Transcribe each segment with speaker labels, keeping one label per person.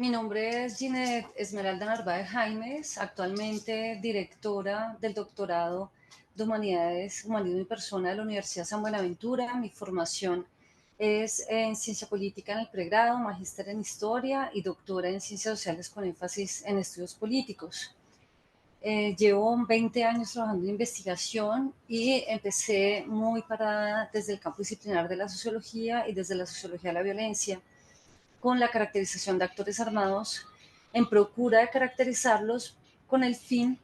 Speaker 1: Mi nombre es Ginette Esmeralda Narváez Jaimes, actualmente directora del doctorado de Humanidades, Humanismo y Persona de la Universidad San Buenaventura. Mi formación es en Ciencia Política en el pregrado, magíster en Historia y doctora en Ciencias Sociales con énfasis en Estudios Políticos. Llevo 20 años trabajando en investigación y empecé muy parada desde el campo disciplinar de la sociología y desde la sociología de la violencia, con la caracterización de actores armados en procura de caracterizarlos con el fin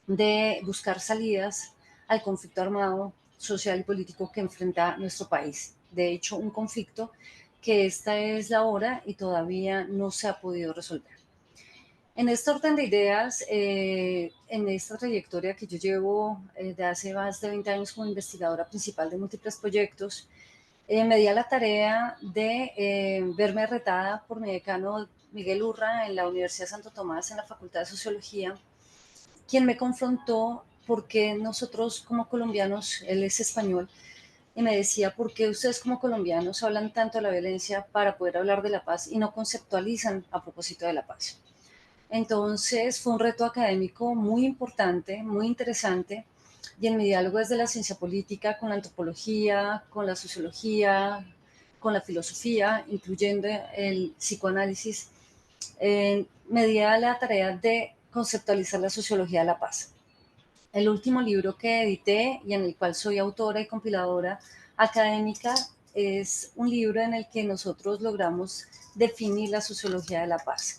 Speaker 1: de buscar salidas al conflicto armado, social y político que enfrenta nuestro país. De hecho, un conflicto que esta es la hora y todavía no se ha podido resolver. En este orden de ideas, en esta trayectoria que yo llevo de hace más de 20 años como investigadora principal de múltiples proyectos, me di a la tarea de verme retada por mi decano Miguel Urra en la Universidad Santo Tomás, en la Facultad de Sociología, quien me confrontó porque nosotros como colombianos, él es español, y me decía, ¿por qué ustedes como colombianos hablan tanto de la violencia para poder hablar de la paz y no conceptualizan a propósito de la paz? Entonces fue un reto académico muy importante, muy interesante, y en mi diálogo desde la ciencia política con la antropología, con la sociología, con la filosofía, incluyendo el psicoanálisis, me di a la tarea de conceptualizar la sociología de la paz. El último libro que edité y en el cual soy autora y compiladora académica es un libro en el que nosotros logramos definir la sociología de la paz.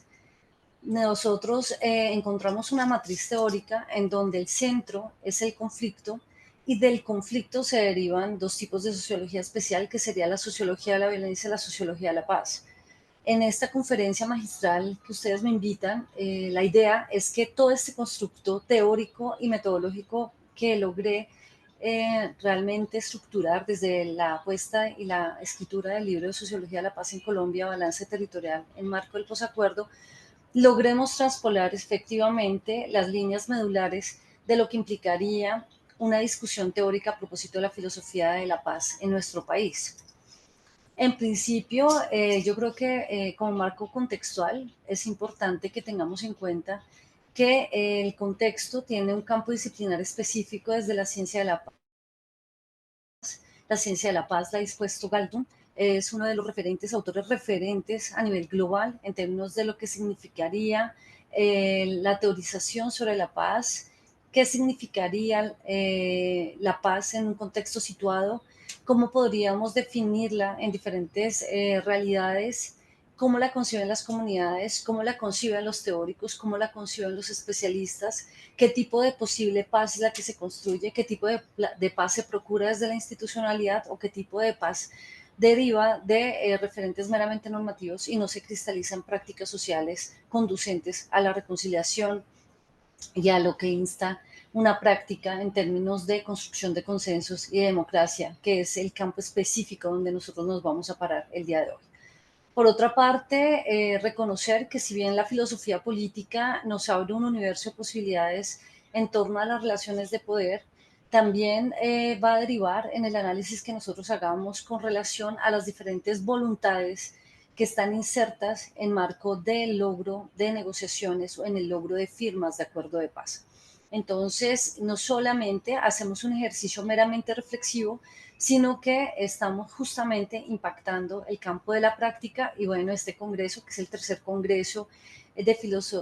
Speaker 1: Nosotros encontramos una matriz teórica en donde el centro es el conflicto y del conflicto se derivan dos tipos de sociología especial, que sería la sociología de la violencia y la sociología de la paz. En esta conferencia magistral que ustedes me invitan, la idea es que todo este constructo teórico y metodológico que logré realmente estructurar desde la apuesta y la escritura del libro de Sociología de la Paz en Colombia, Balance Territorial en Marco del Posacuerdo, logremos traspolar efectivamente las líneas medulares de lo que implicaría una discusión teórica a propósito de la filosofía de la paz en nuestro país. En principio, yo creo que como marco contextual es importante que tengamos en cuenta que el contexto tiene un campo disciplinar específico desde la ciencia de la paz. La ciencia de la paz la ha dispuesto Galton, es uno de los autores referentes a nivel global en términos de lo que significaría la teorización sobre la paz, qué significaría la paz en un contexto situado, cómo podríamos definirla en diferentes realidades, cómo la conciben las comunidades, cómo la conciben los teóricos, cómo la conciben los especialistas, qué tipo de posible paz es la que se construye, qué tipo de paz se procura desde la institucionalidad o qué tipo de paz deriva de referentes meramente normativos y no se cristaliza en prácticas sociales conducentes a la reconciliación y a lo que insta una práctica en términos de construcción de consensos y de democracia, que es el campo específico donde nosotros nos vamos a parar el día de hoy. Por otra parte, reconocer que si bien la filosofía política nos abre un universo de posibilidades en torno a las relaciones de poder, también va a derivar en el análisis que nosotros hagamos con relación a las diferentes voluntades que están insertas en marco del logro de negociaciones o en el logro de firmas de acuerdo de paz. Entonces, no solamente hacemos un ejercicio meramente reflexivo, sino que estamos justamente impactando el campo de la práctica y bueno, este congreso, que es el tercer congreso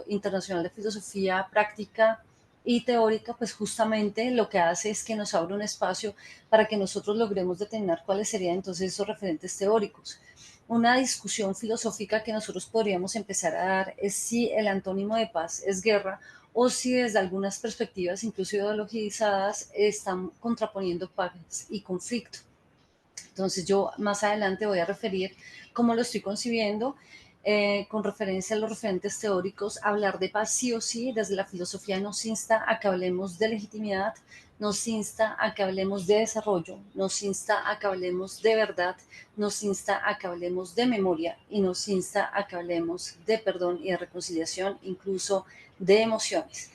Speaker 1: internacional de filosofía práctica y teórica, pues justamente lo que hace es que nos abre un espacio para que nosotros logremos determinar cuáles serían entonces esos referentes teóricos. Una discusión filosófica que nosotros podríamos empezar a dar es si el antónimo de paz es guerra o si desde algunas perspectivas, incluso ideologizadas, están contraponiendo paz y conflicto. Entonces yo más adelante voy a referir cómo lo estoy concibiendo con referencia a los referentes teóricos. Hablar de paz sí o sí desde la filosofía nos insta a que hablemos de legitimidad, nos insta a que hablemos de desarrollo, nos insta a que hablemos de verdad, nos insta a que hablemos de memoria y nos insta a que hablemos de perdón y de reconciliación, incluso de emociones.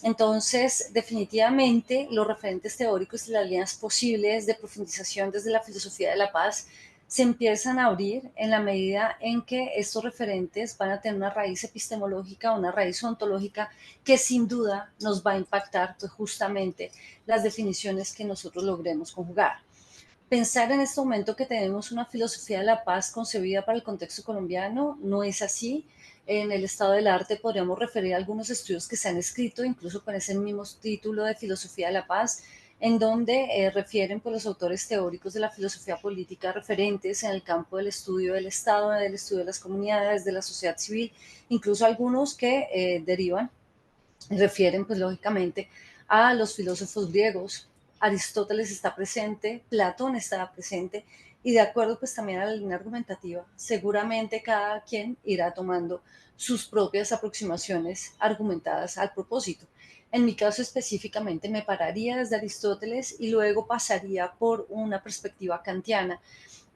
Speaker 1: Entonces, definitivamente, los referentes teóricos y las líneas posibles de profundización desde la filosofía de la paz se empiezan a abrir en la medida en que estos referentes van a tener una raíz epistemológica, una raíz ontológica que sin duda nos va a impactar pues, justamente las definiciones que nosotros logremos conjugar. Pensar en este momento que tenemos una filosofía de la paz concebida para el contexto colombiano no es así. En el estado del arte podríamos referir a algunos estudios que se han escrito, incluso con ese mismo título de filosofía de la paz, en donde refieren pues, los autores teóricos de la filosofía política referentes en el campo del estudio del Estado, del estudio de las comunidades, de la sociedad civil, incluso algunos que derivan refieren, pues lógicamente, a los filósofos griegos. Aristóteles está presente, Platón está presente, y de acuerdo pues también a la línea argumentativa, seguramente cada quien irá tomando sus propias aproximaciones argumentadas al propósito. En mi caso específicamente me pararía desde Aristóteles y luego pasaría por una perspectiva kantiana,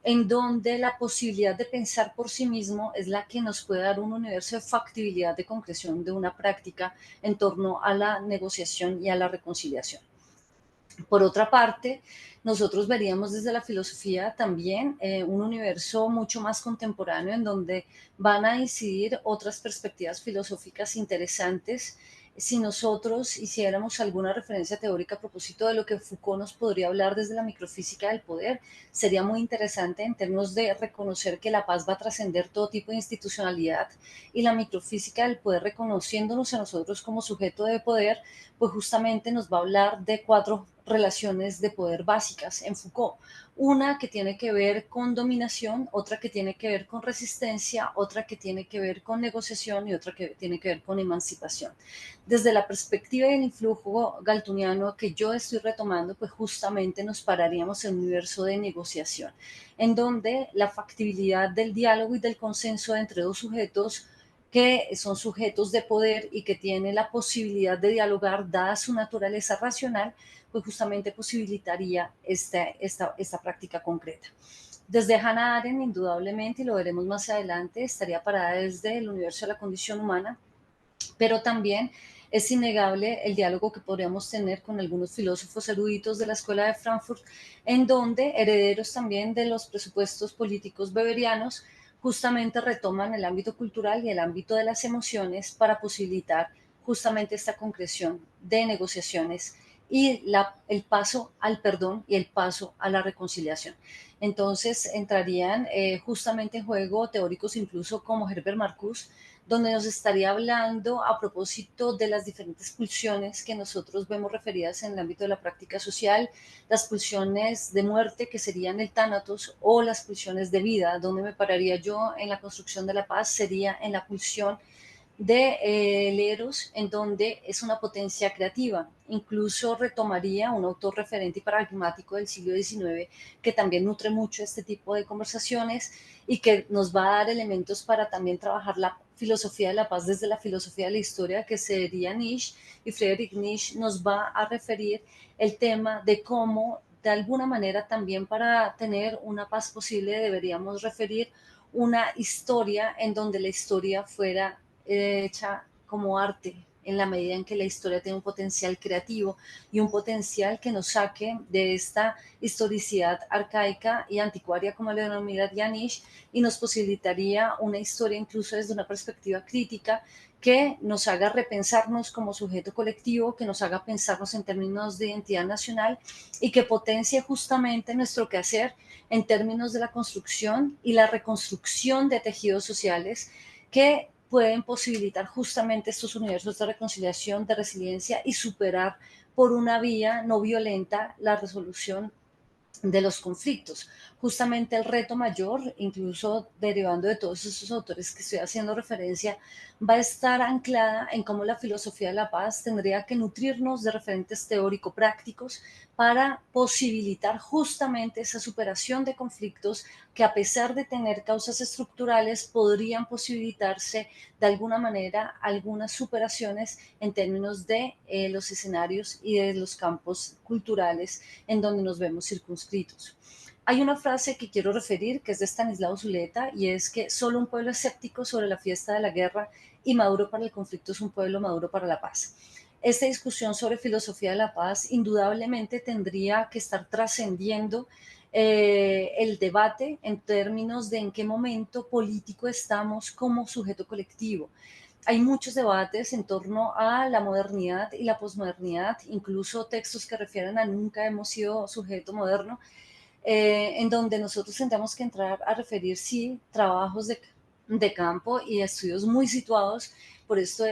Speaker 1: en donde la posibilidad de pensar por sí mismo es la que nos puede dar un universo de factibilidad de concreción de una práctica en torno a la negociación y a la reconciliación. Por otra parte, nosotros veríamos desde la filosofía también un universo mucho más contemporáneo en donde van a incidir otras perspectivas filosóficas interesantes. Si nosotros hiciéramos alguna referencia teórica a propósito de lo que Foucault nos podría hablar desde la microfísica del poder, sería muy interesante en términos de reconocer que la paz va a trascender todo tipo de institucionalidad y la microfísica del poder, reconociéndonos a nosotros como sujeto de poder, pues justamente nos va a hablar de cuatro relaciones de poder básicas en Foucault. Una que tiene que ver con dominación, otra que tiene que ver con resistencia, otra que tiene que ver con negociación y otra que tiene que ver con emancipación. Desde la perspectiva del influjo galtuniano que yo estoy retomando, pues justamente nos pararíamos en un universo de negociación, en donde la factibilidad del diálogo y del consenso entre dos sujetos que son sujetos de poder y que tienen la posibilidad de dialogar, dada su naturaleza racional, pues justamente posibilitaría esta práctica concreta. Desde Hannah Arendt, indudablemente, y lo veremos más adelante, estaría parada desde el universo de la condición humana, pero también es innegable el diálogo que podríamos tener con algunos filósofos eruditos de la Escuela de Frankfurt, en donde herederos también de los presupuestos políticos weberianos, justamente retoman el ámbito cultural y el ámbito de las emociones para posibilitar justamente esta concreción de negociaciones y el paso al perdón y el paso a la reconciliación. Entonces entrarían justamente en juego teóricos incluso como Herbert Marcuse, donde nos estaría hablando a propósito de las diferentes pulsiones que nosotros vemos referidas en el ámbito de la práctica social, las pulsiones de muerte que serían el tánatos o las pulsiones de vida. Donde me pararía yo en la construcción de la paz sería en la pulsión de Eros, en donde es una potencia creativa. Incluso retomaría un autor referente y paradigmático del siglo XIX que también nutre mucho este tipo de conversaciones y que nos va a dar elementos para también trabajar la filosofía de la paz desde la filosofía de la historia, que sería Nietzsche, y Friedrich Nietzsche nos va a referir el tema de cómo de alguna manera también para tener una paz posible deberíamos referir una historia en donde la historia fuera hecha como arte, en la medida en que la historia tiene un potencial creativo y un potencial que nos saque de esta historicidad arcaica y anticuaria, como le denomina Nietzsche, y nos posibilitaría una historia incluso desde una perspectiva crítica que nos haga repensarnos como sujeto colectivo, que nos haga pensarnos en términos de identidad nacional y que potencie justamente nuestro quehacer en términos de la construcción y la reconstrucción de tejidos sociales que pueden posibilitar justamente estos universos de reconciliación, de resiliencia y superar por una vía no violenta la resolución de los conflictos. Justamente el reto mayor, incluso derivando de todos esos autores que estoy haciendo referencia, va a estar anclada en cómo la filosofía de la paz tendría que nutrirnos de referentes teórico-prácticos para posibilitar justamente esa superación de conflictos que, a pesar de tener causas estructurales, podrían posibilitarse de alguna manera algunas superaciones en términos de los escenarios y de los campos culturales en donde nos vemos circunscritos. Hay una frase que quiero referir que es de Stanislao Zuleta y es que solo un pueblo escéptico sobre la fiesta de la guerra y maduro para el conflicto es un pueblo maduro para la paz. Esta discusión sobre filosofía de la paz indudablemente tendría que estar trascendiendo el debate en términos de en qué momento político estamos como sujeto colectivo. Hay muchos debates en torno a la modernidad y la posmodernidad, incluso textos que refieren a nunca hemos sido sujeto moderno, en donde nosotros tendremos que entrar a referir, sí, trabajos de campo y estudios muy situados. Por esto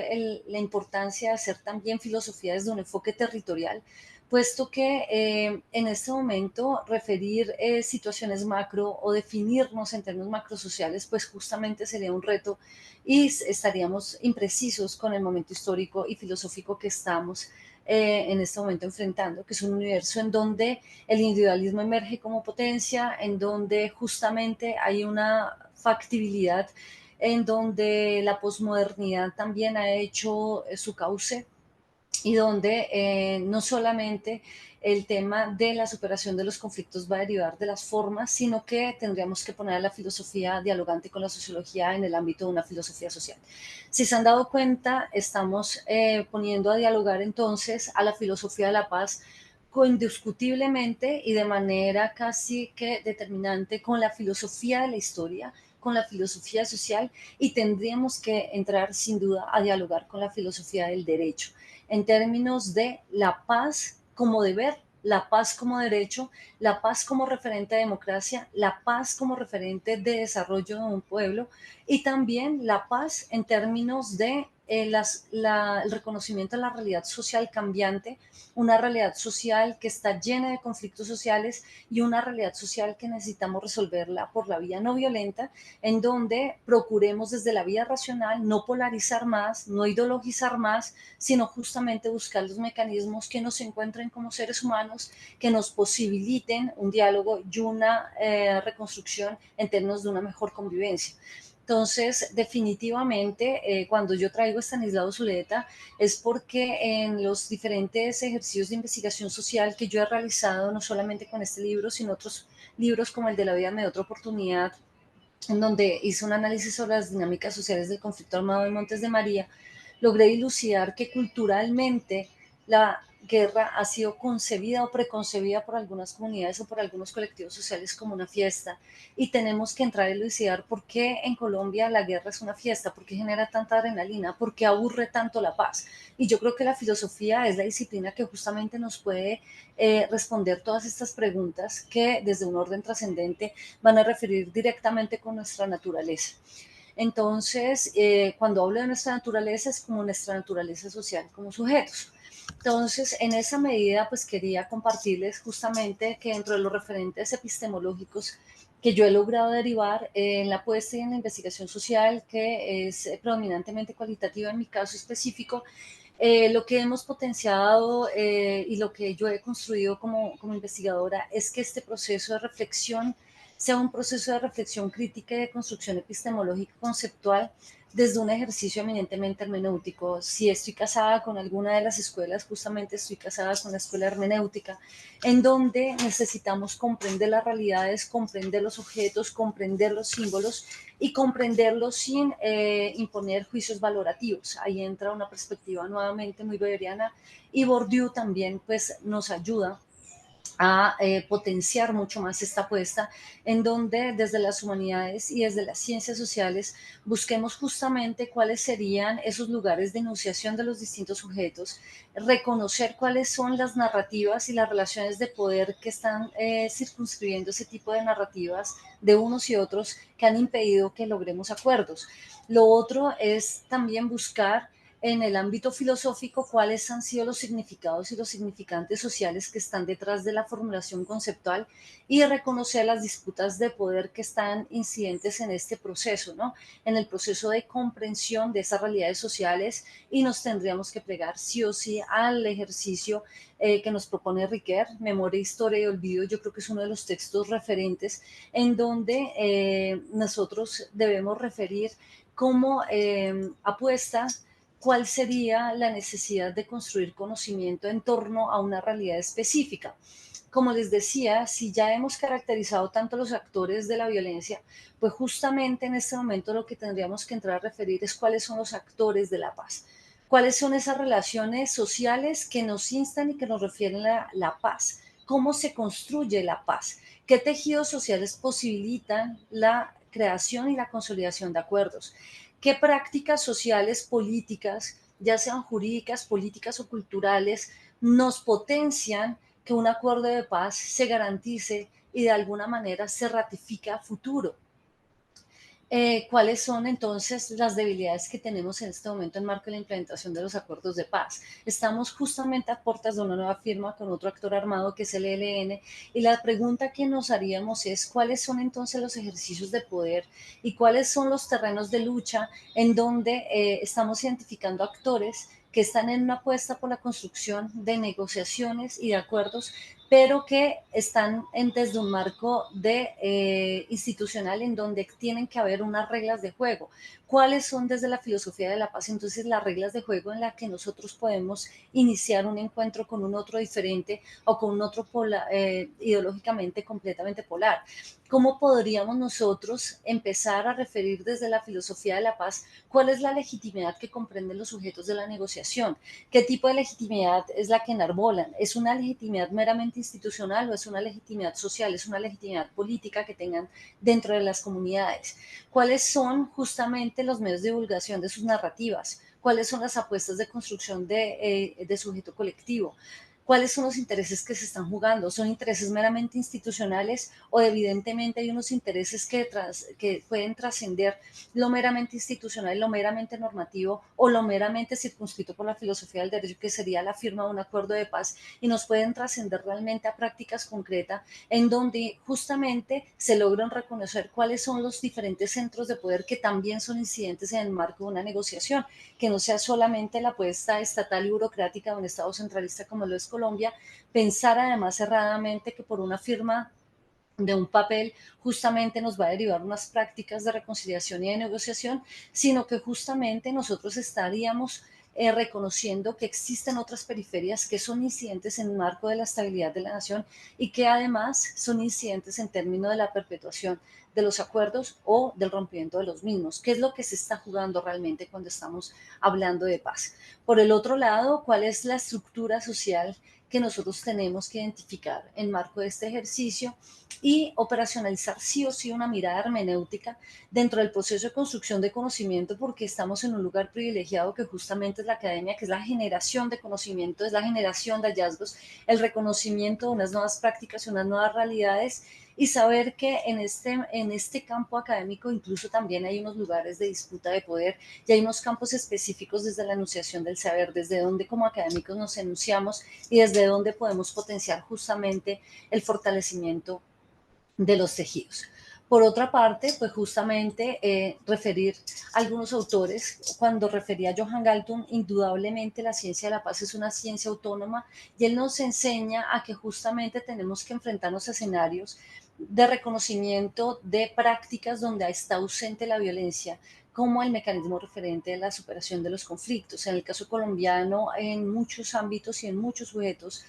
Speaker 1: la importancia de hacer también filosofía desde un enfoque territorial, puesto que en este momento referir situaciones macro o definirnos en términos macrosociales, pues justamente sería un reto y estaríamos imprecisos con el momento histórico y filosófico que estamos en este momento enfrentando, que es un universo en donde el individualismo emerge como potencia, en donde justamente hay una factibilidad, en donde la posmodernidad también ha hecho su cauce y donde no solamente el tema de la superación de los conflictos va a derivar de las formas, sino que tendríamos que poner a la filosofía dialogante con la sociología en el ámbito de una filosofía social. Si se han dado cuenta, estamos poniendo a dialogar entonces a la filosofía de la paz indiscutiblemente y de manera casi que determinante con la filosofía de la historia, con la filosofía social, y tendríamos que entrar sin duda a dialogar con la filosofía del derecho en términos de la paz como deber, la paz como derecho, la paz como referente de democracia, la paz como referente de desarrollo de un pueblo y también la paz en términos de el reconocimiento de la realidad social cambiante, una realidad social que está llena de conflictos sociales y una realidad social que necesitamos resolverla por la vía no violenta, en donde procuremos desde la vía racional no polarizar más, no ideologizar más, sino justamente buscar los mecanismos que nos encuentren como seres humanos, que nos posibiliten un diálogo y una reconstrucción en términos de una mejor convivencia. Entonces, definitivamente, cuando yo traigo a Estanislao Zuleta es porque en los diferentes ejercicios de investigación social que yo he realizado, no solamente con este libro, sino otros libros como el de La vida me dio otra oportunidad, en donde hice un análisis sobre las dinámicas sociales del conflicto armado en Montes de María, logré dilucidar que culturalmente la guerra ha sido concebida o preconcebida por algunas comunidades o por algunos colectivos sociales como una fiesta, y tenemos que entrar a dilucidar por qué en Colombia la guerra es una fiesta, por qué genera tanta adrenalina, por qué aburre tanto la paz. Y yo creo que la filosofía es la disciplina que justamente nos puede responder todas estas preguntas que desde un orden trascendente van a referir directamente con nuestra naturaleza. Entonces, cuando hablo de nuestra naturaleza, es como nuestra naturaleza social como sujetos. Entonces, en esa medida, pues quería compartirles justamente que dentro de los referentes epistemológicos que yo he logrado derivar en la puesta y en la investigación social, que es predominantemente cualitativa en mi caso específico, lo que hemos potenciado y lo que yo he construido como investigadora es que este proceso de reflexión sea un proceso de reflexión crítica y de construcción epistemológica conceptual desde un ejercicio eminentemente hermenéutico. Si estoy casada con alguna de las escuelas, justamente estoy casada con la escuela hermenéutica, en donde necesitamos comprender las realidades, comprender los objetos, comprender los símbolos y comprenderlos sin imponer juicios valorativos. Ahí entra una perspectiva nuevamente muy beberiana, y Bourdieu también pues nos ayuda a potenciar mucho más esta apuesta, en donde desde las humanidades y desde las ciencias sociales busquemos justamente cuáles serían esos lugares de enunciación de los distintos sujetos, reconocer cuáles son las narrativas y las relaciones de poder que están circunscribiendo ese tipo de narrativas de unos y otros que han impedido que logremos acuerdos. Lo otro es también buscar en el ámbito filosófico cuáles han sido los significados y los significantes sociales que están detrás de la formulación conceptual, y reconocer las disputas de poder que están incidentes en este proceso, ¿no? En el proceso de comprensión de esas realidades sociales, y nos tendríamos que plegar sí o sí al ejercicio que nos propone Riquet, Memoria, Historia y Olvido. Yo creo que es uno de los textos referentes en donde nosotros debemos referir cómo apuesta cuál sería la necesidad de construir conocimiento en torno a una realidad específica. Como les decía, si ya hemos caracterizado tanto los actores de la violencia, pues justamente en este momento lo que tendríamos que entrar a referir es cuáles son los actores de la paz, cuáles son esas relaciones sociales que nos instan y que nos refieren a la paz, cómo se construye la paz, qué tejidos sociales posibilitan la creación y la consolidación de acuerdos, qué prácticas sociales, políticas, ya sean jurídicas, políticas o culturales, nos potencian que un acuerdo de paz se garantice y de alguna manera se ratifique a futuro. ¿Cuáles son entonces las debilidades que tenemos en este momento en marco de la implementación de los acuerdos de paz? Estamos justamente a puertas de una nueva firma con otro actor armado que es el ELN, y la pregunta que nos haríamos es cuáles son entonces los ejercicios de poder y cuáles son los terrenos de lucha en donde estamos identificando actores que están en una apuesta por la construcción de negociaciones y de acuerdos, pero que están desde un marco institucional en donde tienen que haber unas reglas de juego. ¿Cuáles son desde la filosofía de la paz entonces las reglas de juego en las que nosotros podemos iniciar un encuentro con un otro diferente o con un otro ideológicamente completamente polar? ¿Cómo podríamos nosotros empezar a referir desde la filosofía de la paz cuál es la legitimidad que comprenden los sujetos de la negociación? ¿Qué tipo de legitimidad es la que enarbolan? ¿Es una legitimidad meramente institucional o es una legitimidad social? ¿Es una legitimidad política que tengan dentro de las comunidades? ¿Cuáles son justamente los medios de divulgación de sus narrativas? ¿Cuáles son las apuestas de construcción de sujeto colectivo? ¿Cuáles son los intereses que se están jugando? ¿Son intereses meramente institucionales o evidentemente hay unos intereses que pueden trascender lo meramente institucional, lo meramente normativo o lo meramente circunscrito por la filosofía del derecho, que sería la firma de un acuerdo de paz, y nos pueden trascender realmente a prácticas concretas en donde justamente se logran reconocer cuáles son los diferentes centros de poder que también son incidentes en el marco de una negociación, que no sea solamente la apuesta estatal y burocrática de un Estado centralista como lo es Colombia, pensar además erradamente que por una firma de un papel justamente nos va a derivar unas prácticas de reconciliación y de negociación, sino que justamente nosotros estaríamos reconociendo que existen otras periferias que son incidentes en el marco de la estabilidad de la nación y que además son incidentes en términos de la perpetuación de los acuerdos o del rompimiento de los mismos. ¿Qué es lo que se está jugando realmente cuando estamos hablando de paz? Por el otro lado, ¿cuál es la estructura social que nosotros tenemos que identificar en marco de este ejercicio y operacionalizar sí o sí una mirada hermenéutica dentro del proceso de construcción de conocimiento, porque estamos en un lugar privilegiado que justamente es la academia, que es la generación de conocimiento, es la generación de hallazgos, el reconocimiento de unas nuevas prácticas y unas nuevas realidades, y saber que en este campo académico incluso también hay unos lugares de disputa de poder y hay unos campos específicos desde la enunciación del saber, desde donde como académicos nos enunciamos y desde donde podemos potenciar justamente el fortalecimiento de los tejidos. Por otra parte, pues justamente referir a algunos autores, cuando refería a Johan Galtung, indudablemente la ciencia de la paz es una ciencia autónoma y él nos enseña a que justamente tenemos que enfrentarnos a escenarios de reconocimiento de prácticas donde está ausente la violencia como el mecanismo referente de la superación de los conflictos. En el caso colombiano, en muchos ámbitos y en muchos sujetos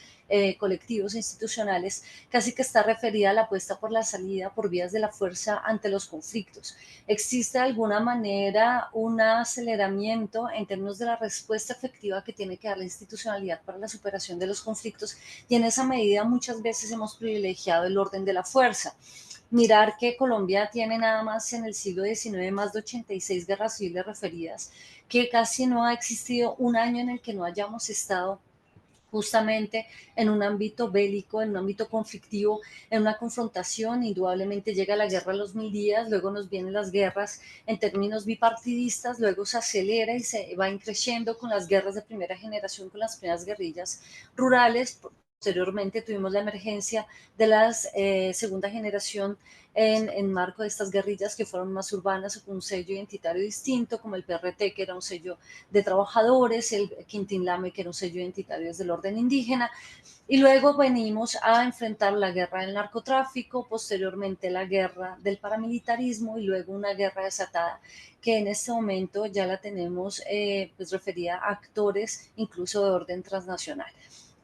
Speaker 1: colectivos e institucionales, casi que está referida a la apuesta por la salida por vías de la fuerza ante los conflictos. ¿Existe de alguna manera un aceleramiento en términos de la respuesta efectiva que tiene que dar la institucionalidad para la superación de los conflictos? Y en esa medida muchas veces hemos privilegiado el orden de la fuerza. Mirar que Colombia tiene nada más en el siglo XIX más de 86 guerras civiles referidas, que casi no ha existido un año en el que no hayamos estado justamente en un ámbito bélico, en un ámbito conflictivo, en una confrontación. Indudablemente llega la guerra a los 1000 días, luego nos vienen las guerras en términos bipartidistas, luego se acelera y se va creciendo con las guerras de primera generación, con las primeras guerrillas rurales. Posteriormente tuvimos la emergencia de la segunda generación en marco de estas guerrillas que fueron más urbanas o con un sello identitario distinto, como el PRT, que era un sello de trabajadores, el Quintín Lame, que era un sello identitario desde el orden indígena, y luego venimos a enfrentar la guerra del narcotráfico, posteriormente la guerra del paramilitarismo y luego una guerra desatada que en este momento ya la tenemos pues referida a actores incluso de orden transnacional.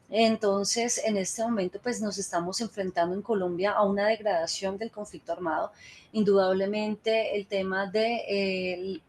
Speaker 1: Entonces, en este momento, pues nos estamos enfrentando en Colombia a una degradación del conflicto armado. Indudablemente, el tema de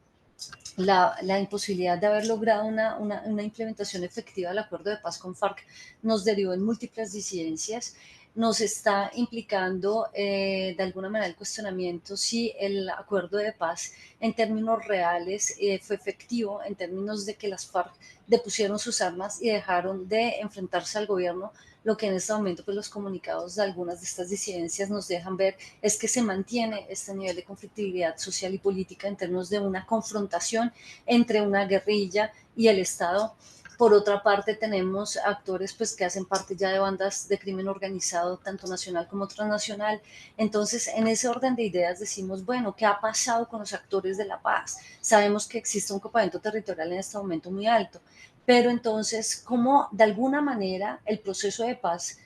Speaker 1: la imposibilidad de haber logrado una implementación efectiva del acuerdo de paz con FARC nos derivó en múltiples disidencias. nos está implicando de alguna manera el cuestionamiento si el acuerdo de paz en términos reales fue efectivo, en términos de que las FARC depusieron sus armas y dejaron de enfrentarse al gobierno. Lo que en este momento pues los comunicados de algunas de estas disidencias nos dejan ver es que se mantiene este nivel de conflictividad social y política en términos de una confrontación entre una guerrilla y el Estado. Por otra parte, tenemos actores pues, que hacen parte ya de bandas de crimen organizado, tanto nacional como transnacional. Entonces, en ese orden de ideas decimos, bueno, ¿qué ha pasado con los actores de la paz? Sabemos que existe un copamiento territorial en este momento muy alto, pero entonces, ¿cómo de alguna manera el proceso de paz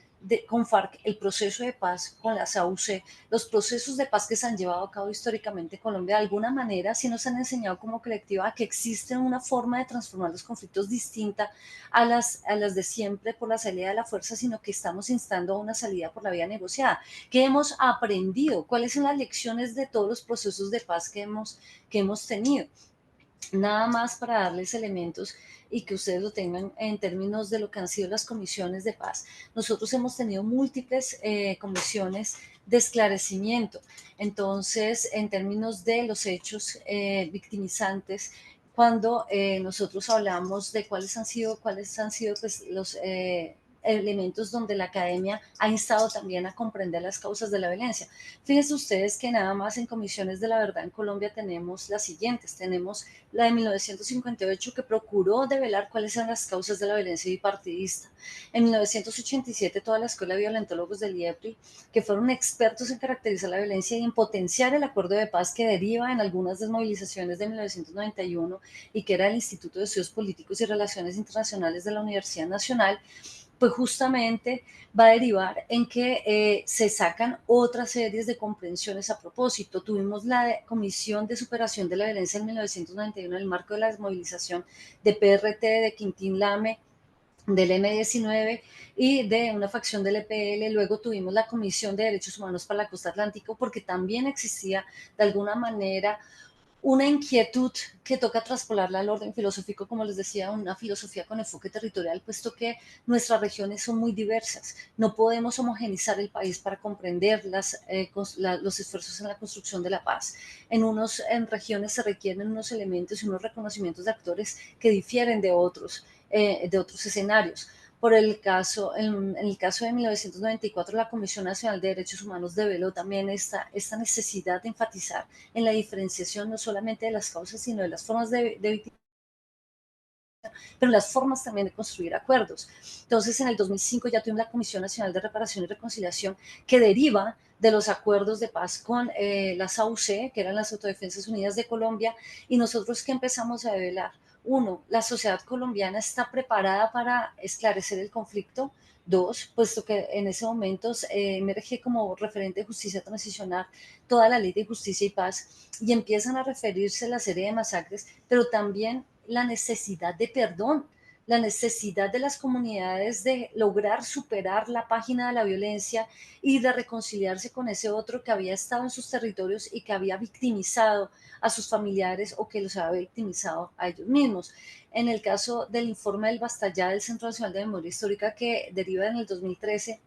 Speaker 1: con FARC, el proceso de paz con las AUC, los procesos de paz que se han llevado a cabo históricamente en Colombia, de alguna manera sí nos han enseñado como colectiva que existe una forma de transformar los conflictos distinta a las de siempre por la salida de la fuerza, sino que estamos instando a una salida por la vía negociada? ¿Qué hemos aprendido? ¿Cuáles son las lecciones de todos los procesos de paz que hemos tenido? Nada más para darles elementos y que ustedes lo tengan en términos de lo que han sido las comisiones de paz. Nosotros hemos tenido múltiples comisiones de esclarecimiento. Entonces, en términos de los hechos victimizantes, cuando nosotros hablamos de cuáles han sido pues, los elementos donde la academia ha instado también a comprender las causas de la violencia. Fíjense ustedes que nada más en comisiones de la verdad en Colombia tenemos las siguientes. Tenemos la de 1958 que procuró develar cuáles eran las causas de la violencia bipartidista. En 1987 toda la escuela de violentólogos del IEPRI, que fueron expertos en caracterizar la violencia y en potenciar el acuerdo de paz que deriva en algunas desmovilizaciones de 1991 y que era el Instituto de Estudios Políticos y Relaciones Internacionales de la Universidad Nacional, pues justamente va a derivar en que se sacan otras series de comprensiones a propósito. Tuvimos la Comisión de Superación de la Violencia en 1991 en el marco de la desmovilización de PRT, de Quintín Lame, del M19 y de una facción del EPL. Luego tuvimos la Comisión de Derechos Humanos para la Costa Atlántico, porque también existía de alguna manera una inquietud que toca traspolarla al orden filosófico, como les decía, una filosofía con enfoque territorial, puesto que nuestras regiones son muy diversas. No podemos homogenizar el país para comprender los esfuerzos en la construcción de la paz. En regiones se requieren unos elementos y unos reconocimientos de actores que difieren de otros escenarios. En el caso de 1994, la Comisión Nacional de Derechos Humanos develó también esta necesidad de enfatizar en la diferenciación no solamente de las causas, sino de las formas de victimización, pero las formas también de construir acuerdos. Entonces, en el 2005 ya tuvimos la Comisión Nacional de Reparación y Reconciliación, que deriva de los acuerdos de paz con las AUC, que eran las Autodefensas Unidas de Colombia, y nosotros que empezamos a develar. Uno, la sociedad colombiana está preparada para esclarecer el conflicto. Dos, puesto que en ese momento emerge como referente de justicia transicional toda la ley de justicia y paz y empiezan a referirse a la serie de masacres, pero también la necesidad de perdón, la necesidad de las comunidades de lograr superar la página de la violencia y de reconciliarse con ese otro que había estado en sus territorios y que había victimizado a sus familiares o que los había victimizado a ellos mismos. En el caso del informe del Basta Ya del Centro Nacional de Memoria Histórica, que deriva en el 2013,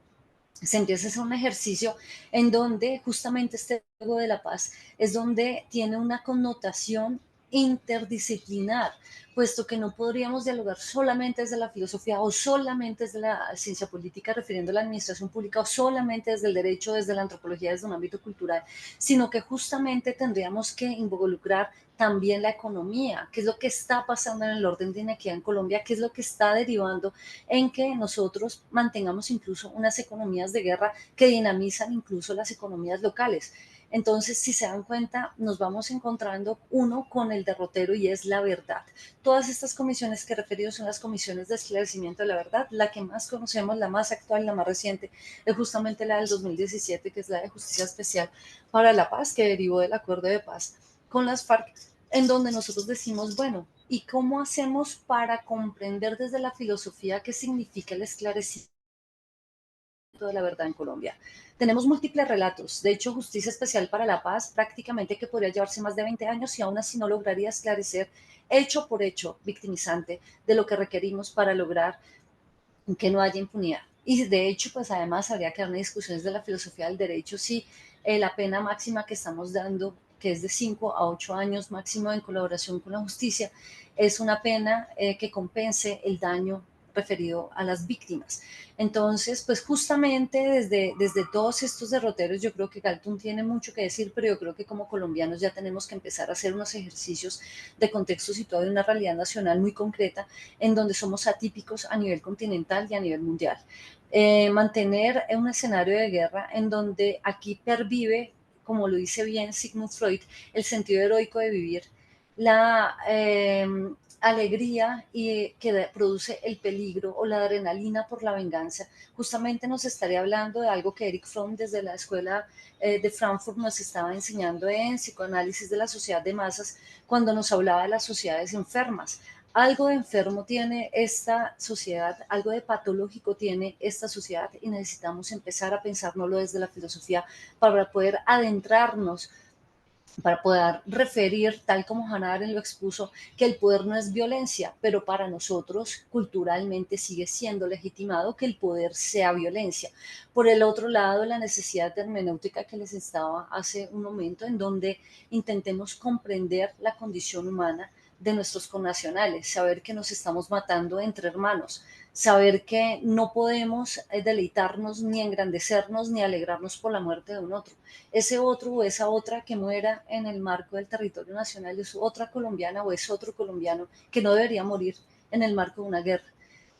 Speaker 1: se empieza a hacer un ejercicio en donde justamente este juego de la paz es donde tiene una connotación interdisciplinar, puesto que no podríamos dialogar solamente desde la filosofía o solamente desde la ciencia política refiriendo a la administración pública o solamente desde el derecho, desde la antropología, desde un ámbito cultural, sino que justamente tendríamos que involucrar también la economía, qué es lo que está pasando en el orden de inequidad en Colombia, qué es lo que está derivando en que nosotros mantengamos incluso unas economías de guerra que dinamizan incluso las economías locales. Entonces, si se dan cuenta, nos vamos encontrando uno con el derrotero y es la verdad. Todas estas comisiones que he referido son las comisiones de esclarecimiento de la verdad. La que más conocemos, la más actual, la más reciente, es justamente la del 2017, que es la de Justicia Especial para la Paz, que derivó del acuerdo de paz con las FARC, en donde nosotros decimos, bueno, ¿y cómo hacemos para comprender desde la filosofía qué significa el esclarecimiento de la verdad en Colombia? Tenemos múltiples relatos. De hecho, Justicia Especial para la Paz prácticamente que podría llevarse más de 20 años y aún así no lograría esclarecer hecho por hecho victimizante de lo que requerimos para lograr que no haya impunidad. Y de hecho, pues además habría que dar una discusión desde la filosofía del derecho si la pena máxima que estamos dando, que es de 5 a 8 años máximo en colaboración con la justicia, es una pena que compense el daño referido a las víctimas. Entonces, pues justamente desde todos estos derroteros, yo creo que Galton tiene mucho que decir, pero yo creo que como colombianos ya tenemos que empezar a hacer unos ejercicios de contexto situado en una realidad nacional muy concreta, en donde somos atípicos a nivel continental y a nivel mundial. Mantener un escenario de guerra en donde aquí pervive, como lo dice bien Sigmund Freud, el sentido heroico de vivir, la alegría y que produce el peligro o la adrenalina por la venganza. Justamente nos estaría hablando de algo que Eric Fromm desde la escuela de Frankfurt nos estaba enseñando en psicoanálisis de la sociedad de masas, cuando nos hablaba de las sociedades enfermas. Algo de enfermo tiene esta sociedad, algo de patológico tiene esta sociedad y necesitamos empezar a pensárnoslo desde la filosofía para poder adentrarnos, para poder referir, tal como Hannah Arendt lo expuso, que el poder no es violencia, pero para nosotros culturalmente sigue siendo legitimado que el poder sea violencia. Por el otro lado, la necesidad de hermenéutica que les estaba hace un momento, en donde intentemos comprender la condición humana de nuestros connacionales, saber que nos estamos matando entre hermanos, saber que no podemos deleitarnos ni engrandecernos ni alegrarnos por la muerte de un otro. Ese otro o esa otra que muera en el marco del territorio nacional es otra colombiana o es otro colombiano que no debería morir en el marco de una guerra.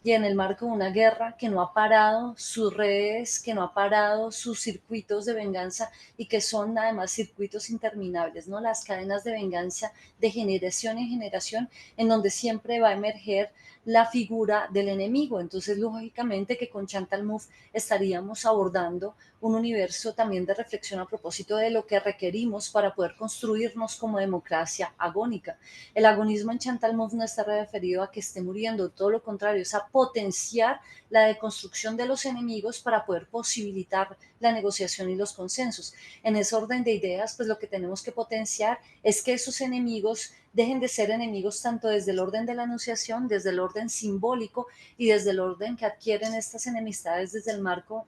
Speaker 1: Y en el marco de una guerra que no ha parado sus redes, que no ha parado sus circuitos de venganza y que son además circuitos interminables, ¿no? Las cadenas de venganza de generación en generación, en donde siempre va a emerger la figura del enemigo. Entonces, lógicamente que con Chantal Mouffe estaríamos abordando un universo también de reflexión a propósito de lo que requerimos para poder construirnos como democracia agónica. El agonismo en Chantal Mouffe no está referido a que esté muriendo, todo lo contrario, es a potenciar la deconstrucción de los enemigos para poder posibilitar la negociación y los consensos. En ese orden de ideas, pues lo que tenemos que potenciar es que esos enemigos dejen de ser enemigos tanto desde el orden de la anunciación, desde el orden simbólico y desde el orden que adquieren estas enemistades desde el marco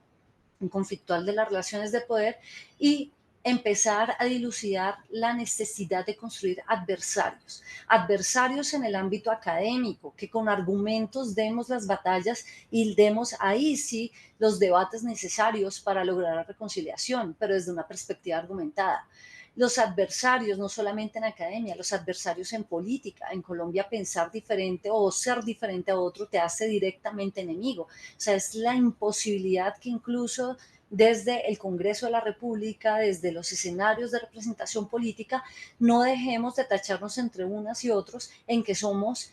Speaker 1: conflictual de las relaciones de poder y empezar a dilucidar la necesidad de construir adversarios, adversarios en el ámbito académico, que con argumentos demos las batallas y demos ahí sí los debates necesarios para lograr la reconciliación, pero desde una perspectiva argumentada. Los adversarios, no solamente en academia, los adversarios en política. En Colombia pensar diferente o ser diferente a otro te hace directamente enemigo. O sea, es la imposibilidad que incluso desde el Congreso de la República, desde los escenarios de representación política, no dejemos de tacharnos entre unas y otros en que somos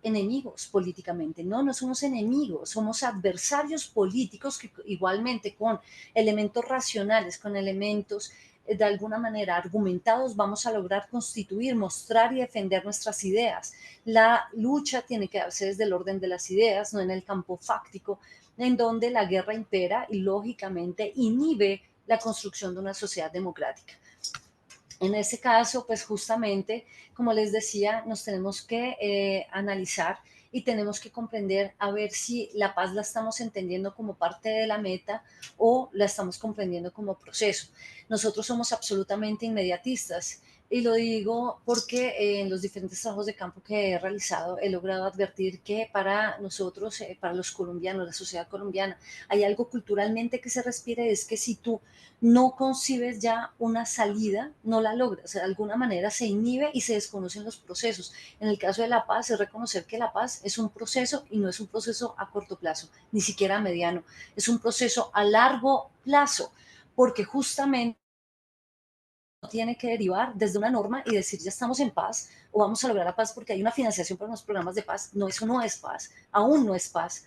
Speaker 1: enemigos políticamente. No, no somos enemigos, somos adversarios políticos que igualmente con elementos racionales, con elementos de alguna manera argumentados, vamos a lograr constituir, mostrar y defender nuestras ideas. La lucha tiene que darse desde el orden de las ideas, no en el campo fáctico, en donde la guerra impera y lógicamente inhibe la construcción de una sociedad democrática. En ese caso, pues justamente, como les decía, nos tenemos que analizar y tenemos que comprender a ver si la paz la estamos entendiendo como parte de la meta o la estamos comprendiendo como proceso. Nosotros somos absolutamente inmediatistas y lo digo porque en los diferentes trabajos de campo que he realizado he logrado advertir que para nosotros, para los colombianos, la sociedad colombiana, hay algo culturalmente que se respira y es que si tú no concibes ya una salida, no la logras, o sea, de alguna manera se inhibe y se desconocen los procesos. En el caso de la paz es reconocer que la paz es un proceso y no es un proceso a corto plazo, ni siquiera a mediano, es un proceso a largo plazo, porque justamente tiene que derivar desde una norma y decir ya estamos en paz o vamos a lograr la paz porque hay una financiación para unos programas de paz. No, eso no es paz, aún no es paz.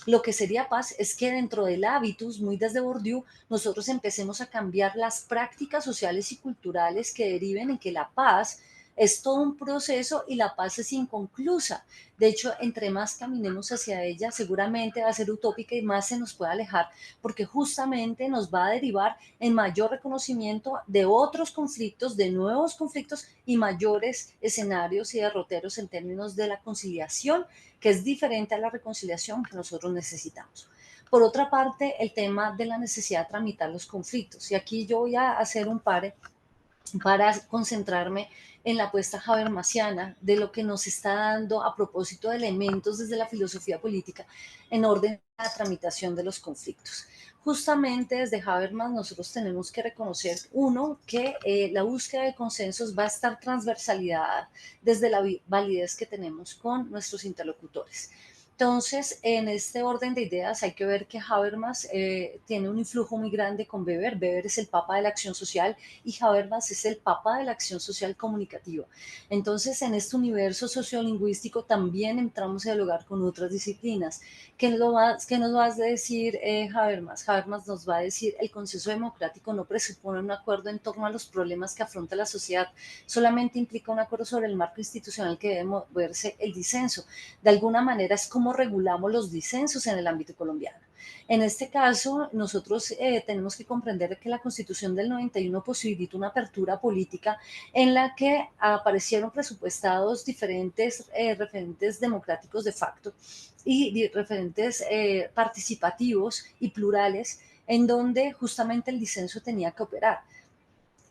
Speaker 1: Lo que sería paz es que dentro del hábitus, muy desde Bourdieu, nosotros empecemos a cambiar las prácticas sociales y culturales que deriven en que la paz es todo un proceso y la paz es inconclusa. De hecho, entre más caminemos hacia ella, seguramente va a ser utópica y más se nos puede alejar, porque justamente nos va a derivar en mayor reconocimiento de otros conflictos, de nuevos conflictos y mayores escenarios y derroteros en términos de la conciliación, que es diferente a la reconciliación que nosotros necesitamos. Por otra parte, el tema de la necesidad de tramitar los conflictos. Y aquí yo voy a hacer un par para concentrarme en la apuesta habermasiana de lo que nos está dando a propósito de elementos desde la filosofía política en orden a la tramitación de los conflictos. Justamente desde Habermas nosotros tenemos que reconocer, uno, que la búsqueda de consensos va a estar transversalidad desde la validez que tenemos con nuestros interlocutores. Entonces, en este orden de ideas hay que ver que Habermas tiene un influjo muy grande con Weber. Weber es el papa de la acción social y Habermas es el papa de la acción social comunicativa. Entonces, en este universo sociolingüístico también entramos a dialogar con otras disciplinas. ¿Qué nos va a decir Habermas? Habermas nos va a decir el consenso democrático no presupone un acuerdo en torno a los problemas que afronta la sociedad, solamente implica un acuerdo sobre el marco institucional que debe moverse el disenso. De alguna manera es como regulamos los disensos en el ámbito colombiano. En este caso, nosotros tenemos que comprender que la Constitución del 91 posibilitó una apertura política en la que aparecieron presupuestados diferentes referentes democráticos de facto y referentes participativos y plurales en donde justamente el disenso tenía que operar.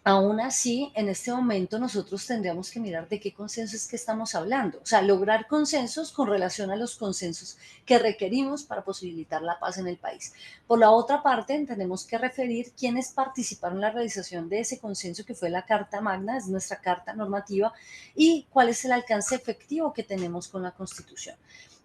Speaker 1: Aún así, en este momento nosotros tendríamos que mirar de qué consenso es que estamos hablando, o sea, lograr consensos con relación a los consensos que requerimos para posibilitar la paz en el país. Por la otra parte, tenemos que referir quiénes participaron en la realización de ese consenso que fue la Carta Magna, es nuestra carta normativa, y cuál es el alcance efectivo que tenemos con la Constitución.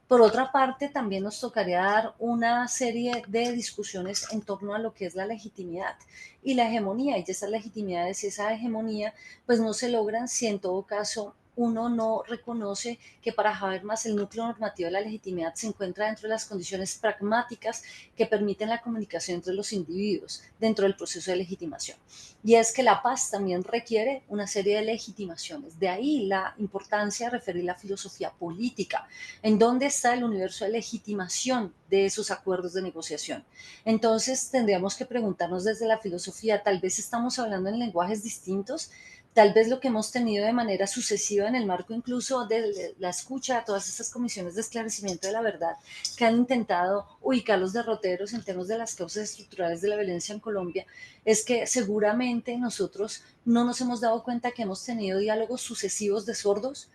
Speaker 1: Por otra parte, también nos tocaría dar una serie de discusiones en torno a lo que es la legitimidad y la hegemonía, y esas legitimidades y esa hegemonía pues no se logran si en todo caso uno no reconoce que para Habermas el núcleo normativo de la legitimidad se encuentra dentro de las condiciones pragmáticas que permiten la comunicación entre los individuos dentro del proceso de legitimación. Y es que la paz también requiere una serie de legitimaciones. De ahí la importancia de referir la filosofía política, en dónde está el universo de legitimación de esos acuerdos de negociación. Entonces tendríamos que preguntarnos desde la filosofía, tal vez estamos hablando en lenguajes distintos, tal vez lo que hemos tenido de manera sucesiva en el marco incluso de la escucha a todas estas comisiones de esclarecimiento de la verdad que han intentado ubicar los derroteros en términos de las causas estructurales de la violencia en Colombia, es que seguramente nosotros no nos hemos dado cuenta que hemos tenido diálogos sucesivos de sordos,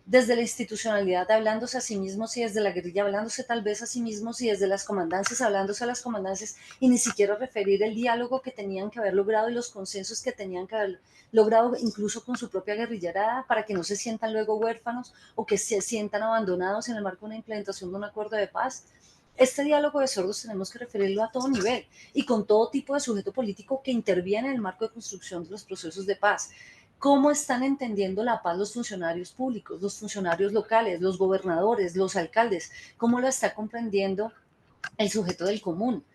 Speaker 1: desde la institucionalidad hablándose a sí mismos y desde la guerrilla hablándose tal vez a sí mismos y desde las comandancias hablándose a las comandancias y ni siquiera referir el diálogo que tenían que haber logrado y los consensos que tenían que haber logrado incluso con su propia guerrillerada para que no se sientan luego huérfanos o que se sientan abandonados en el marco de una implementación de un acuerdo de paz. Este diálogo de sordos tenemos que referirlo a todo nivel y con todo tipo de sujeto político que interviene en el marco de construcción de los procesos de paz. ¿Cómo están entendiendo la paz los funcionarios públicos, los funcionarios locales, los gobernadores, los alcaldes? ¿Cómo lo está comprendiendo el sujeto del común?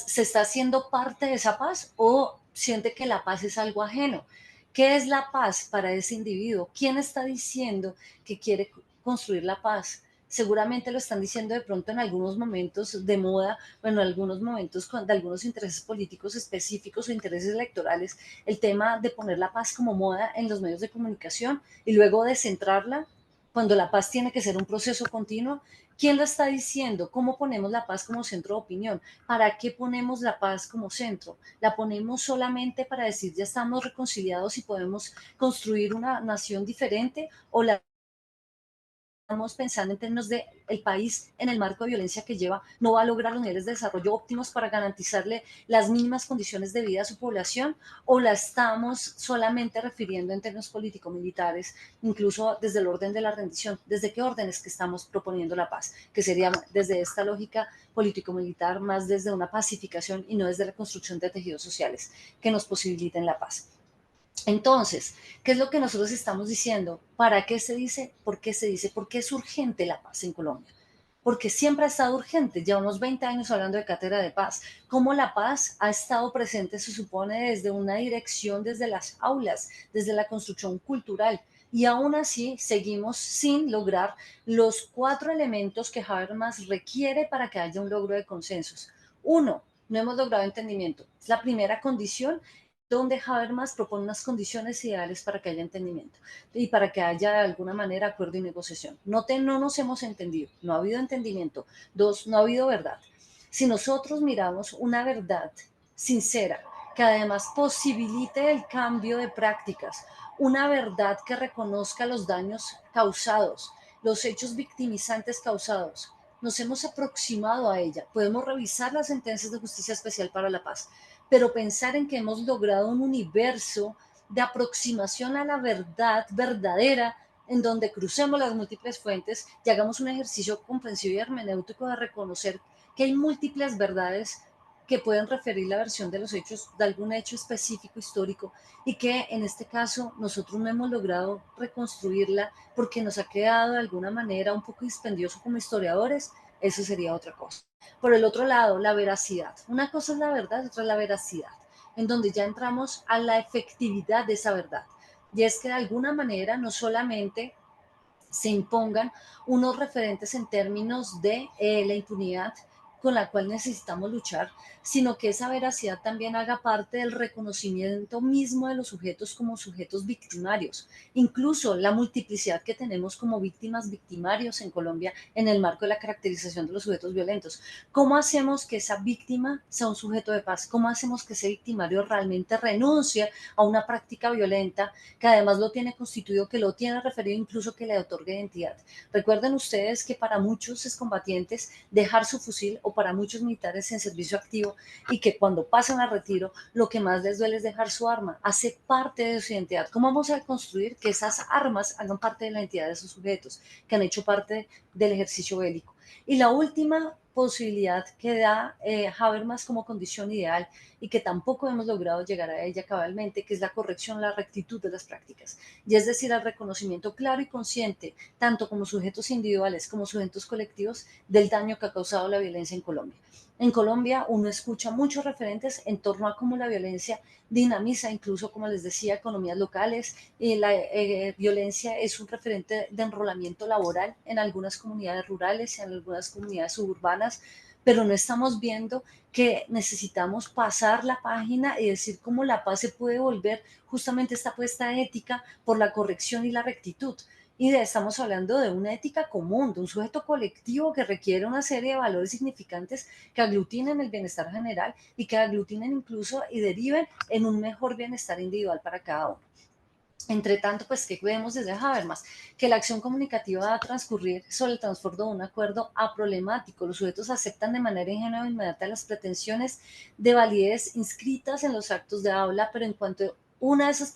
Speaker 1: ¿Se está haciendo parte de esa paz o siente que la paz es algo ajeno? ¿Qué es la paz para ese individuo? ¿Quién está diciendo que quiere construir la paz? Seguramente lo están diciendo de pronto en algunos momentos de moda, bueno, en algunos momentos de algunos intereses políticos específicos o intereses electorales, el tema de poner la paz como moda en los medios de comunicación y luego de centrarla cuando la paz tiene que ser un proceso continuo. ¿Quién lo está diciendo? ¿Cómo ponemos la paz como centro de opinión? ¿Para qué ponemos la paz como centro? ¿La ponemos solamente para decir ya estamos reconciliados y podemos construir una nación diferente? ¿O la estamos pensando en términos de el país en el marco de violencia que lleva no va a lograr los niveles de desarrollo óptimos para garantizarle las mínimas condiciones de vida a su población, o la estamos solamente refiriendo en términos político-militares, incluso desde el orden de la rendición? ¿Desde qué órdenes que estamos proponiendo la paz? Que sería desde esta lógica político-militar, más desde una pacificación y no desde la construcción de tejidos sociales que nos posibiliten la paz. Entonces, ¿qué es lo que nosotros estamos diciendo? ¿Para qué se dice? ¿Por qué se dice? ¿Por qué es urgente la paz en Colombia? Porque siempre ha estado urgente. Llevamos 20 años hablando de cátedra de paz. ¿Cómo la paz ha estado presente, se supone, desde una dirección, desde las aulas, desde la construcción cultural? Y aún así seguimos sin lograr los 4 elementos que Habermas requiere para que haya un logro de consensos. Uno, no hemos logrado entendimiento. Es la primera condición donde Habermas propone unas condiciones ideales para que haya entendimiento y para que haya de alguna manera acuerdo y negociación. No nos hemos entendido, no ha habido entendimiento. Dos, no ha habido verdad. Si nosotros miramos una verdad sincera, que además posibilite el cambio de prácticas, una verdad que reconozca los daños causados, los hechos victimizantes causados, nos hemos aproximado a ella. Podemos revisar las sentencias de justicia especial para la paz, pero pensar en que hemos logrado un universo de aproximación a la verdad verdadera, en donde crucemos las múltiples fuentes y hagamos un ejercicio comprensivo y hermenéutico de reconocer que hay múltiples verdades que pueden referir la versión de los hechos, de algún hecho específico histórico, y que en este caso nosotros no hemos logrado reconstruirla porque nos ha quedado de alguna manera un poco dispendioso como historiadores. Eso sería otra cosa. Por el otro lado, la veracidad. Una cosa es la verdad, otra es la veracidad, en donde ya entramos a la efectividad de esa verdad. Y es que de alguna manera no solamente se impongan unos referentes en términos de la impunidad con la cual necesitamos luchar, sino que esa veracidad también haga parte del reconocimiento mismo de los sujetos como sujetos victimarios, incluso la multiplicidad que tenemos como víctimas, victimarios en Colombia en el marco de la caracterización de los sujetos violentos. ¿Cómo hacemos que esa víctima sea un sujeto de paz? ¿Cómo hacemos que ese victimario realmente renuncie a una práctica violenta que además lo tiene constituido, que lo tiene referido, incluso que le otorgue identidad? Recuerden ustedes que para muchos excombatientes dejar su fusil, o para muchos militares en servicio activo, y que cuando pasan a retiro lo que más les duele es dejar su arma, hace parte de su identidad. ¿Cómo vamos a construir que esas armas hagan parte de la identidad de esos sujetos que han hecho parte del ejercicio bélico? Y la última posibilidad que da Habermas como condición ideal, y que tampoco hemos logrado llegar a ella cabalmente, que es la corrección, la rectitud de las prácticas, y es decir, el reconocimiento claro y consciente, tanto como sujetos individuales como sujetos colectivos, del daño que ha causado la violencia en Colombia. En Colombia uno escucha muchos referentes en torno a cómo la violencia dinamiza, incluso como les decía, economías locales, y la violencia es un referente de enrolamiento laboral en algunas comunidades rurales, en algunas comunidades suburbanas, pero no estamos viendo que necesitamos pasar la página y decir cómo la paz se puede volver justamente esta apuesta ética por la corrección y la rectitud. Y estamos hablando de una ética común, de un sujeto colectivo que requiere una serie de valores significantes que aglutinen el bienestar general y que aglutinen incluso y deriven en un mejor bienestar individual para cada uno. Entre tanto, pues, ¿qué vemos desde Habermas? Que la acción comunicativa va a transcurrir sobre el trasfondo de un acuerdo aproblemático. Los sujetos aceptan de manera ingenua e inmediata las pretensiones de validez inscritas en los actos de habla, pero en cuanto una de esas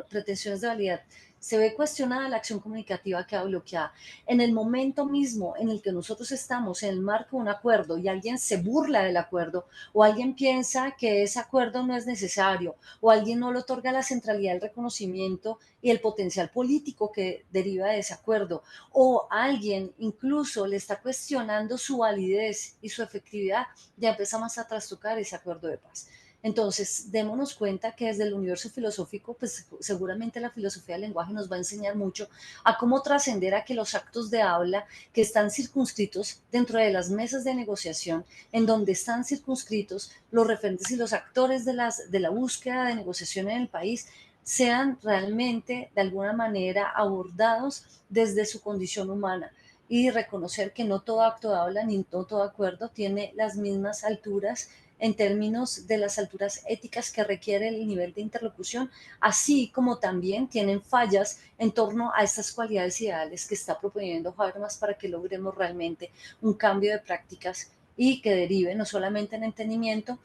Speaker 1: pretensiones de validez se ve cuestionada, la acción comunicativa queda bloqueada. En el momento mismo en el que nosotros estamos en el marco de un acuerdo y alguien se burla del acuerdo, o alguien piensa que ese acuerdo no es necesario, o alguien no le otorga la centralidad del reconocimiento y el potencial político que deriva de ese acuerdo, o alguien incluso le está cuestionando su validez y su efectividad, ya empezamos a trastocar ese acuerdo de paz. Entonces, démonos cuenta que desde el universo filosófico, pues seguramente la filosofía del lenguaje nos va a enseñar mucho a cómo trascender a que los actos de habla que están circunscritos dentro de las mesas de negociación, en donde están circunscritos los referentes y los actores de la búsqueda de negociación en el país, sean realmente de alguna manera abordados desde su condición humana, y reconocer que no todo acto de habla ni no todo acuerdo tiene las mismas alturas en términos de las alturas éticas que requiere el nivel de interlocución, así como también tienen fallas en torno a estas cualidades ideales que está proponiendo Habermas para que logremos realmente un cambio de prácticas y que derive no solamente en entendimiento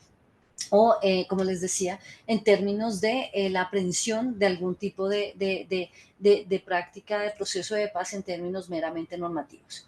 Speaker 1: o, como les decía, en términos de la aprehensión de algún tipo de práctica de proceso de paz en términos meramente normativos.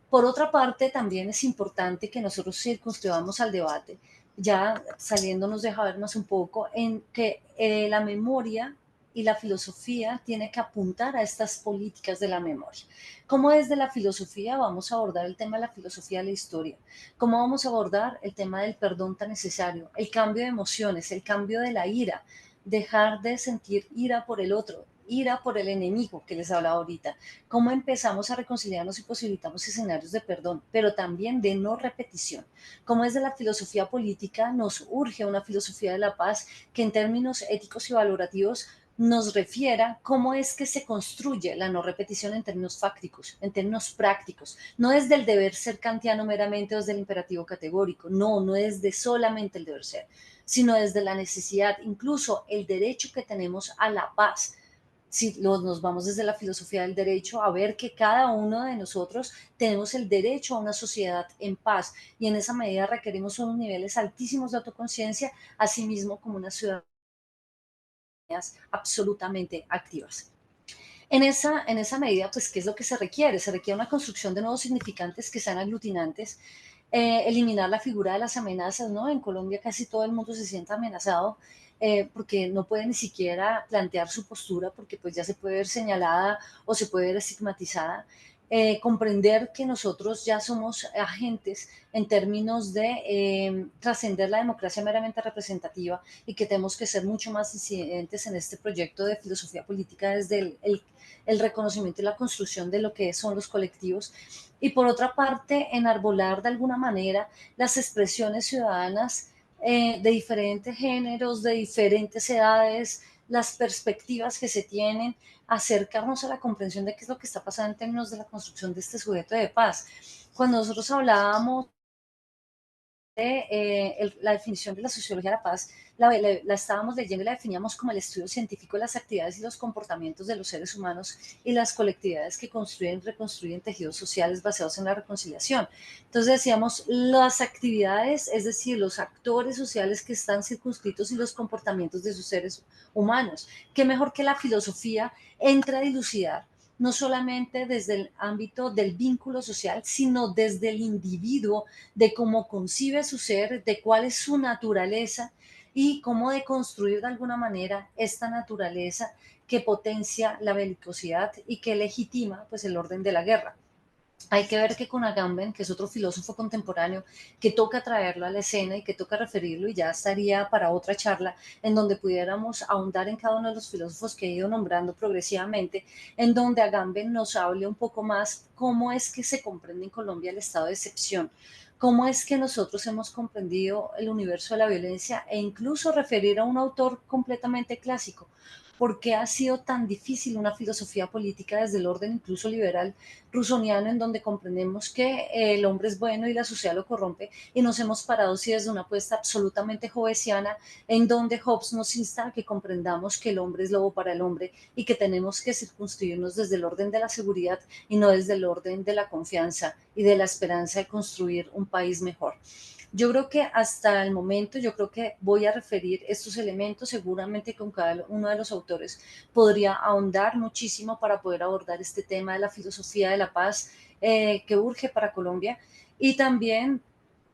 Speaker 1: Por otra parte, también es importante que nosotros circunscribamos al debate, ya saliéndonos de Habermas un poco, en que la memoria y la filosofía tiene que apuntar a estas políticas de la memoria. ¿Cómo desde la filosofía vamos a abordar el tema de la filosofía de la historia? ¿Cómo vamos a abordar el tema del perdón tan necesario? El cambio de emociones, el cambio de la ira, dejar de sentir ira por el otro, ira por el enemigo que les hablaba ahorita. Cómo empezamos a reconciliarnos y posibilitamos escenarios de perdón, pero también de no repetición. Cómo desde la filosofía política nos urge una filosofía de la paz que en términos éticos y valorativos nos refiera cómo es que se construye la no repetición en términos fácticos, en términos prácticos. No es del deber ser kantiano meramente o desde el imperativo categórico, no, no es de solamente el deber ser, sino desde la necesidad, incluso el derecho que tenemos a la paz. Si nos vamos desde la filosofía del derecho a ver que cada uno de nosotros tenemos el derecho a una sociedad en paz y en esa medida requerimos unos niveles altísimos de autoconciencia, asimismo como una ciudadanía absolutamente activas. En esa medida, pues, ¿qué es lo que se requiere? Se requiere una construcción de nuevos significantes que sean aglutinantes, eliminar la figura de las amenazas, ¿no? En Colombia casi todo el mundo se siente amenazado porque no puede ni siquiera plantear su postura porque pues ya se puede ver señalada o se puede ver estigmatizada. Comprender que nosotros ya somos agentes en términos de trascender la democracia meramente representativa y que tenemos que ser mucho más incidentes en este proyecto de filosofía política desde el reconocimiento y la construcción de lo que son los colectivos. Y por otra parte, enarbolar de alguna manera las expresiones ciudadanas de diferentes géneros, de diferentes edades, las perspectivas que se tienen, acercarnos a la comprensión de qué es lo que está pasando en términos de la construcción de este sujeto de paz. Cuando nosotros hablábamos de la definición de la sociología de la paz, la estábamos leyendo y la definíamos como el estudio científico de las actividades y los comportamientos de los seres humanos y las colectividades que construyen y reconstruyen tejidos sociales basados en la reconciliación. Entonces decíamos las actividades, es decir, los actores sociales que están circunscritos y los comportamientos de sus seres humanos. ¿Qué mejor que la filosofía entra a dilucidar no solamente desde el ámbito del vínculo social, sino desde el individuo, de cómo concibe su ser, de cuál es su naturaleza y cómo deconstruir de alguna manera esta naturaleza que potencia la belicosidad y que legitima pues el orden de la guerra. Hay que ver que con Agamben, que es otro filósofo contemporáneo, que toca traerlo a la escena y que toca referirlo y ya estaría para otra charla en donde pudiéramos ahondar en cada uno de los filósofos que he ido nombrando progresivamente, en donde Agamben nos hable un poco más cómo es que se comprende en Colombia el estado de excepción, cómo es que nosotros hemos comprendido el universo de la violencia e incluso referir a un autor completamente clásico. ¿Por qué ha sido tan difícil una filosofía política desde el orden incluso liberal rusoniano en donde comprendemos que el hombre es bueno y la sociedad lo corrompe y nos hemos parado sí desde una apuesta absolutamente hobbesiana en donde Hobbes nos insta a que comprendamos que el hombre es lobo para el hombre y que tenemos que circunscribirnos desde el orden de la seguridad y no desde el orden de la confianza y de la esperanza de construir un país mejor. Yo creo que hasta el momento, yo creo que voy a referir estos elementos, seguramente con cada uno de los autores podría ahondar muchísimo para poder abordar este tema de la filosofía de la paz que urge para Colombia y también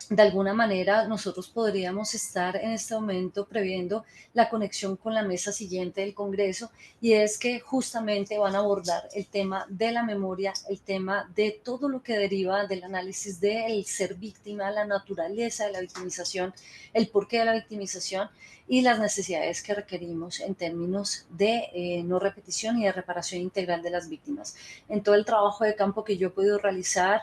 Speaker 1: de alguna manera nosotros podríamos estar en este momento previendo la conexión con la mesa siguiente del Congreso y es que justamente van a abordar el tema de la memoria, el tema de todo lo que deriva del análisis del ser víctima, la naturaleza de la victimización, el porqué de la victimización y las necesidades que requerimos en términos de no repetición y de reparación integral de las víctimas. En todo el trabajo de campo que yo he podido realizar,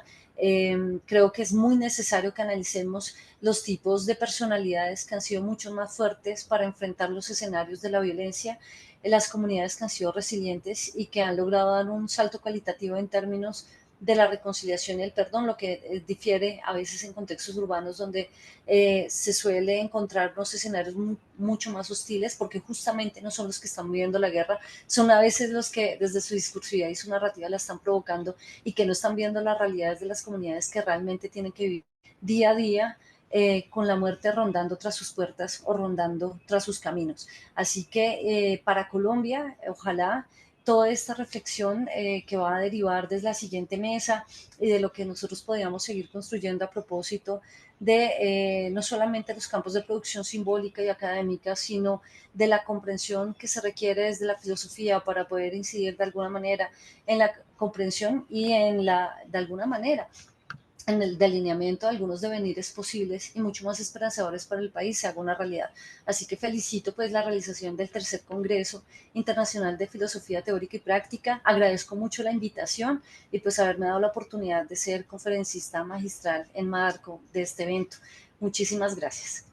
Speaker 1: creo que es muy necesario que analicemos los tipos de personalidades que han sido mucho más fuertes para enfrentar los escenarios de la violencia, en las comunidades que han sido resilientes y que han logrado dar un salto cualitativo en términos de la reconciliación y el perdón, lo que difiere a veces en contextos urbanos donde se suele encontrar unos escenarios mucho más hostiles porque justamente no son los que están viviendo la guerra, son a veces los que desde su discursividad y su narrativa la están provocando y que no están viendo las realidades de las comunidades que realmente tienen que vivir día a día con la muerte rondando tras sus puertas o rondando tras sus caminos. Así que para Colombia, ojalá toda esta reflexión que va a derivar desde la siguiente mesa y de lo que nosotros podríamos seguir construyendo a propósito de no solamente los campos de producción simbólica y académica, sino de la comprensión que se requiere desde la filosofía para poder incidir de alguna manera en la comprensión y en la, de alguna manera, en el delineamiento de algunos devenires posibles y mucho más esperanzadores para el país se haga una realidad. Así que felicito pues la realización del tercer Congreso Internacional de Filosofía Teórica y Práctica. Agradezco mucho la invitación y pues haberme dado la oportunidad de ser conferencista magistral en marco de este evento. Muchísimas gracias.